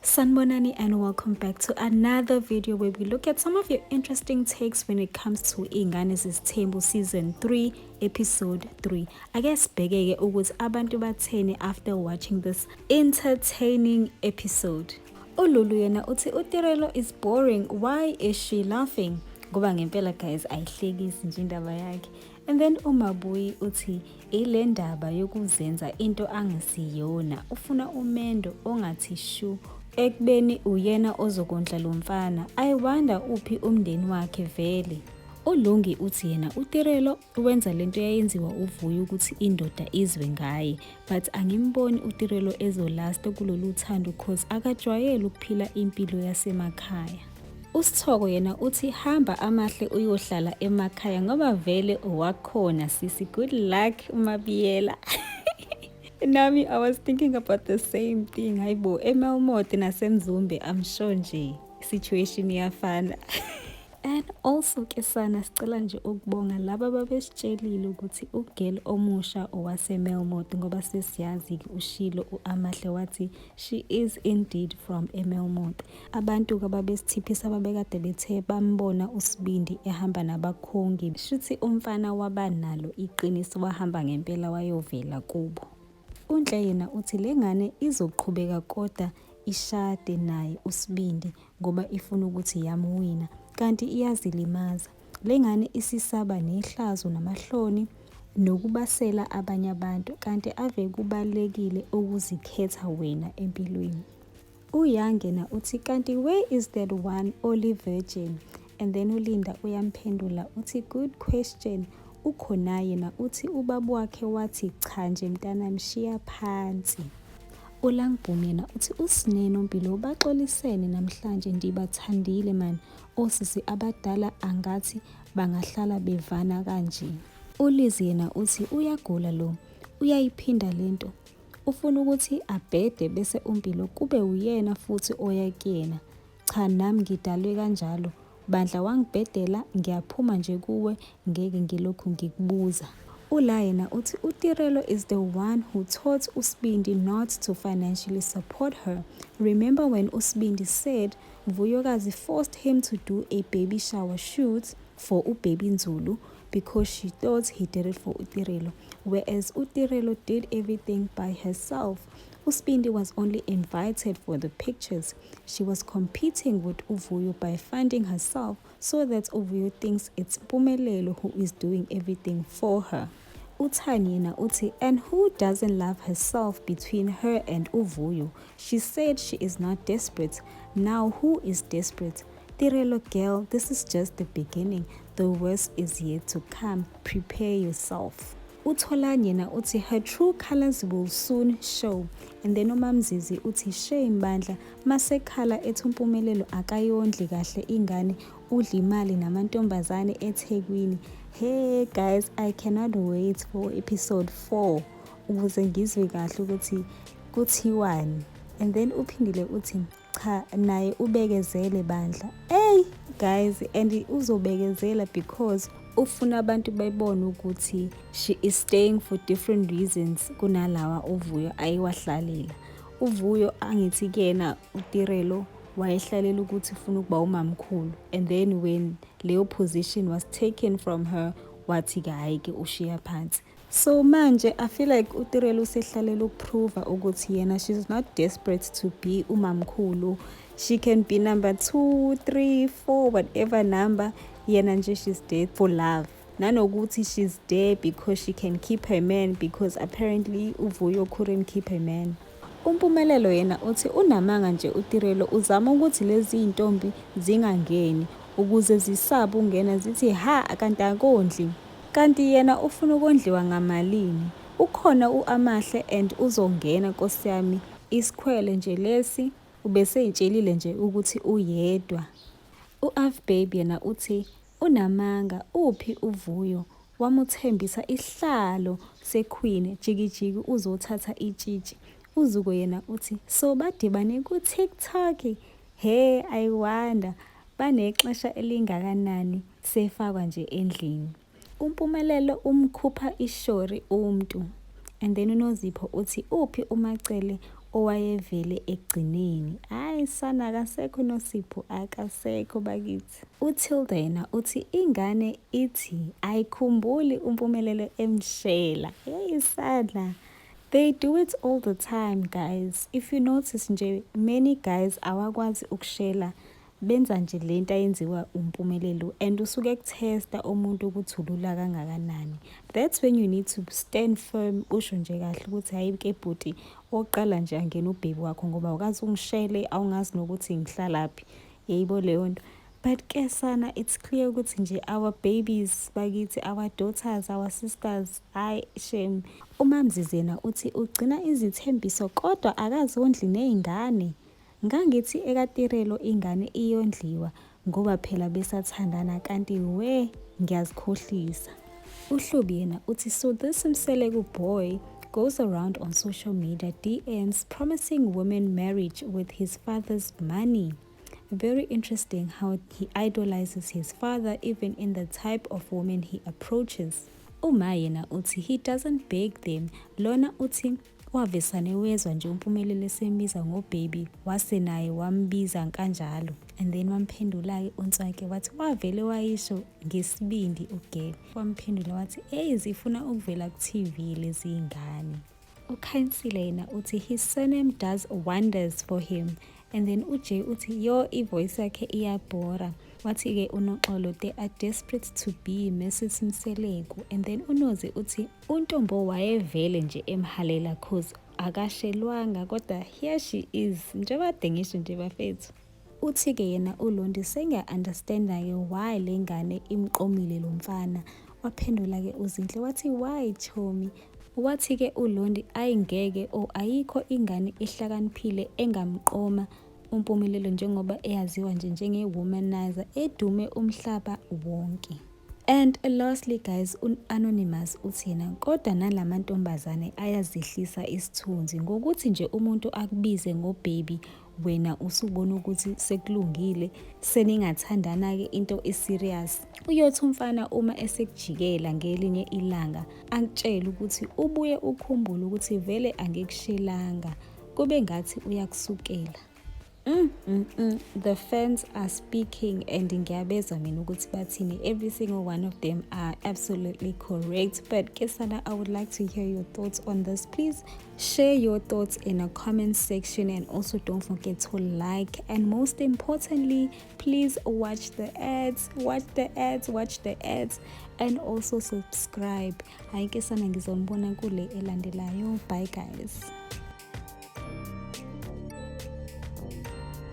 Sanbonani and welcome back to another video where we look at some of your interesting takes when it comes to Ingane Zesithembu season 3 episode 3. I guess bheke ukuthi abantu batheni after watching this entertaining episode. uLulu yena uthi uTirelo is boring, why is she laughing? Ngoba ngempela guys ayihlekisi nje indaba yakhe. And then uMabuyi uthi ile ndaba yokuzenza into angesiyona, ufuna umendo ongathi shu ekubeni uyena ozokondla lo mfana. I wonder uphi umndeni wakhe vele. uLungi uthi yena uTirelo wenza lento yayenziwa uVuyo ukuthi indoda izwe ngaye, but angimboni uTirelo ezolasta kulolu thando cause akajwayele ukuphila impilo yasemakhaya. uSithoko yena uthi hamba amahle uyohlala emakhaya ngoba vele owakhona sisi, good luck uMabiyela. Nami I was thinking about the same thing. Hayibo eMelmoth naseMzumbe I'm sure nje situation iyafana. And also ke sana sicela nje ukubonga laba babesitshelile ukuthi ugirl omusha owaseMelmoth ngoba sesiyazi uShilo uAmahle wathi she is indeed from eMelmoth. Abantu ababesithiphisa ababekade bethe bambona uSibindi ehamba nabakhongi, shuthi umfana wabanalo iqiniso wahamba ngempela wayovela kubo. uNhle yena uthi lengane izoqhubeka kodwa ishade naye uSibindi ngoba ifuna ukuthi yamuwina, kanti iyazilimaza. Lengane isisaba nehlazo namahloni nokubasela abanye abantu, kanti ave kubalekile ukuzikhetha wena empilweni. uYangena uthi kanti where is that one only virgin? And then uLinda uyamphendula uthi good question. ukhona yena uthi ubaba wakhe wathi cha nje mntanami shiya phansi. uLangibhumi yena uthi uSinene Mpilo baxolisene namhlanje ndibathandile man, osisi abadala angathi bangahlala bevana kanje. uLizzy yena uthi uyagula lo, uyayiphinda lento, ufuna ukuthi abhede bese uMpilo kube uyena futhi oyakuyena. Cha nami ngidalwe kanjalo, bandla wangibhedela ngiyaphuma nje kuwe ngeke ngilokhu ngikubuza. uLa yena uthi uTirelo is the one who taught uSibindi not to financially support her. Remember when uSibindi said Vuyokazi forced him to do a baby shower shoot for uBaby Nzulu because she thought he did it for uTirelo, whereas uTirelo did everything by herself. uSibindi was only invited for the pictures. She was competing with uVuyo by funding herself so that uVuyo thinks it's Mpumelelo who is doing everything for her. uThani yena uthi and who doesn't love herself between her and uVuyo? She said she is not desperate. Now who is desperate? Tirelo girl, this is just the beginning. The worst is yet to come. Prepare yourself. uTholani yena uthi her true colors will soon show. And then uMamzizi uthi shame bandla masekhala ethi uMpumelelo akayondli kahle ingane, udla imali namantombazane eThekwini. Hey guys, I cannot wait for episode 4 ukuze ngizwe kahle ukuthi kuthiwani. And then uphindile uthi cha naye ubekezele bandla. Hey guys, and uzobekezela because ufuna abantu bebone ukuthi she is staying for different reasons kunalawa uVuyo ayiwahlalela. uVuyo angithi kuyena uTirelo wayehlalela ukuthi ufuna ukuba umamkhulu, and then when leyo position was taken from her wathi hayi ke ushiya phansi. So manje I feel like uTirelo usehlalela ukuprova ukuthi yena she's not desperate to be umamkhulu. She can be number 2, 3, 4, whatever number. Yena nje she's there for love. Nanokuthi she's there because she can keep her man, because apparently uVuyo couldn't keep her man. uMpumelelo yena uthi unamanga nje uTirelo uzama ukuthi lezi intombi zingangeni ukuze zisabe ungena zithi ha kanti akondli, kanti yena ufuna ukondliwa ngamalini. ukhona uAmahle and uzongena Nkosi yami, isikhwele nje lesi ubese itshelile nje ukuthi uyedwa. uAfbaby yena uthi unamanga uphi uVuyo, wamuthembisa ihlalo seQueen jikijiki uzothatha itshitshi. uZuko yena uthi so badibane kuTikTok. Hey I wonder banexesha elingakanani sefakwa nje endlini. uMpumelelo umkhupha ishori umuntu. And then uNozipho uthi uphi uMacele owayevele ekugcineni. Hayi sana akasekho noSipho, akasekho bakithi. uTilda yena uthi ingane ithi ayikhumbuli umpumelelo emshela. Hey sana, they do it all the time guys. If you notice nje, many guys awakwazi ukushela, benza nje lento ayenziwa umpumelelo and usuke ekuthesta umuntu ukuthi ulula kangakanani. That's when you need to stand firm, usho nje kahle ukuthi hayi ke bhuti, oqala nje angena ubhebi wakho ngoba ukazi ungishele, awungazi nokuthi ngihlalaphi. Yayibo leyo nto. But ke sana, it's clear ukuthi nje our babies bakithi, our daughters, our sisters, hayi shame. uMamZizena uthi ugcina izithembiso kodwa akazondli ney'ngane. Ngangithi ekatirelo ingane iyondliwa ngoba phela besathandana kanti we ngiyazikhohlisa. uHlubi yena uthi so this Mseleku boy goes around on social media DMs promising women marriage with his father's money. Very interesting how he idolizes his father even in the type of woman he approaches. uMa yena uthi he doesn't beg them. Lona uthi wavesane wezwa nje umpumelelo esembiza ngobaby wase naye wambiza kanjalo. And then wamphendula-ke uNtswake wathi wavele wayisho ngesibindi ugele. Wamphendula wathi zifuna ukuvela ku-TV lezi ngane. uKhansile yena uthi his surname does wonders for him. And then uJay uthi yo ivoice yakhe iyabhora. Wathi-ke uNoxolo they are desperate to be Mrs. Mseleku. And then uNozi uthi uNtombo wayevele nje emhalela cause akashelwanga kodwa here she is. Njengoba dengisho nje bafethu. Uthi-ke yena uLondi sengiya-understanda-ke why le ngane imqomile lo mfana. Waphendula-ke uZinhle wathi why Chomi? Wathi-ke uLondi ayingeke ayikho ingane ehlakaniphile engamqoma umpumelelo njengoba eyaziwa nje njenge-womanizer edume umhlaba wonke. And lastly guys, Anonymous uthi yena kodwa nalamantombazane ayazehlisa isithunzi ngokuthi nje umuntu akubize ngobaby, wena usubona ukuthi sekulungile, seningathandana-ke into eserious. Uyothi umfana uma esekujikela ngelinye ilanga akutshela ukuthi ubuye ukhumbule ukuthi vele angekushelanga, kube ngathi uyakusukela. The fans are speaking and ngiyabezwa mina ukuthi bathini. Every single one of them are absolutely correct. But Kesana, I would like to hear your thoughts on this. Please share your thoughts in a comment section and also don't forget to like, and most importantly, please watch the ads, and also subscribe. Hayi Kesana, ngizonibona kule elandelayo. Bye guys.